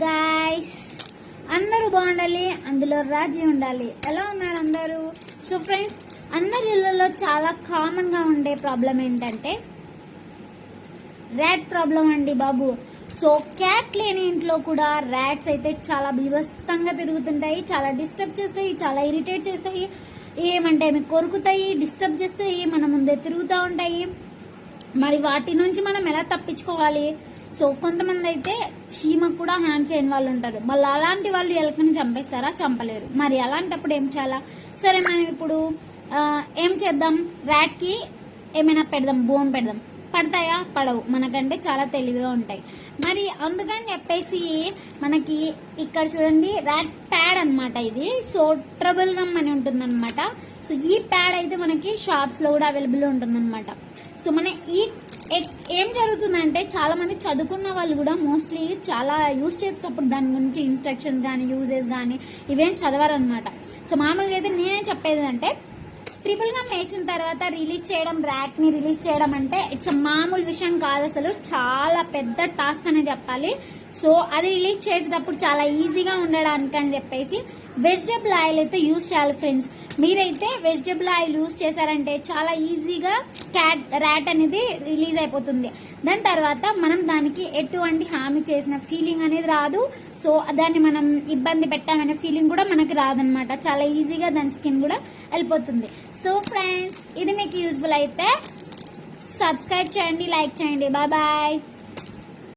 Guys, అందరూ బాగుండాలి, అందులో రాజీ ఉండాలి. ఎలా ఉన్నారు అందరూ? సో ఫ్రెండ్స్, అందరి ఇళ్ళలో చాలా కామన్ గా ఉండే ప్రాబ్లం ఏంటంటే ర్యాట్ ప్రాబ్లం అండి బాబు. సో క్యాట్ లేని ఇంట్లో కూడా ర్యాట్స్ అయితే చాలా బీభత్సంగా తిరుగుతుంటాయి, చాలా డిస్టర్బ్ చేస్తాయి, చాలా ఇరిటేట్ చేస్తాయి, ఏమంటే మీకు కొరుకుతాయి, డిస్టర్బ్ చేస్తాయి, మన ముందే తిరుగుతూ ఉంటాయి. మరి వాటి నుంచి మనం ఎలా తప్పించుకోవాలి? సో కొంతమంది అయితే చీమకు కూడా హ్యాండ్ చేయని వాళ్ళు ఉంటారు. మళ్ళీ అలాంటి వాళ్ళు ఎలకని చంపేస్తారా? చంపలేరు. మరి అలాంటప్పుడు ఏం చేయాలా? సరే, మనం ఇప్పుడు ఏం చేద్దాం? ర్యాట్ కి ఏమైనా పెడదాం, బోన్ పెడదాం. పడతాయా? పడవు. మనకంటే చాలా తెలివిగా ఉంటాయి. మరి అందుకని చెప్పేసి మనకి ఇక్కడ చూడండి, ర్యాట్ ప్యాడ్ అనమాట ఇది. సో ట్రబుల్ గమ్ అని ఉంటుంది అనమాట. సో ఈ ప్యాడ్ అయితే మనకి షాప్స్ లో కూడా అవైలబుల్ ఉంటుంది అనమాట. సో మన ఈ ఏం జరుగుతుందంటే, చాలా మంది చదువుకున్న వాళ్ళు కూడా మోస్ట్లీ చాలా యూజ్ చేసేటప్పుడు దాని గురించి ఇన్స్ట్రక్షన్స్ కానీ యూజెస్ కానీ ఇవేం చదవరనమాట. సో మామూలుగా అయితే నేనే చెప్పేది అంటే, ట్రిపుల్ గమ్ వేసిన తర్వాత రిలీజ్ చేయడం, ర్యాట్ ని రిలీజ్ చేయడం అంటే ఇట్స్ మామూలు విషయం కాదు, అసలు చాలా పెద్ద టాస్క్ అనే చెప్పాలి. సో అది రిలీజ్ చేసేటప్పుడు చాలా ఈజీగా ఉండడానికి అని చెప్పేసి వెజిటబుల్ ఆయిల్ అయితే యూజ్ చేయాలి ఫ్రెండ్స్. మీరైతే వెజిటబుల్ ఆయిల్ యూజ్ చేశారంటే చాలా ఈజీగా ర్యాట్ అనేది రిలీజ్ అయిపోతుంది. దాని తర్వాత మనం దానికి ఎటువంటి హామీ చేసిన ఫీలింగ్ అనేది రాదు. సో దాన్ని మనం ఇబ్బంది పెట్టామనే ఫీలింగ్ కూడా మనకి రాదనమాట. చాలా ఈజీగా దాని స్కిన్ కూడా వెళ్ళిపోతుంది. సో ఫ్రెండ్స్, ఇది మీకు యూజ్ఫుల్ అయితే సబ్స్క్రైబ్ చేయండి, లైక్ చేయండి. Bye bye.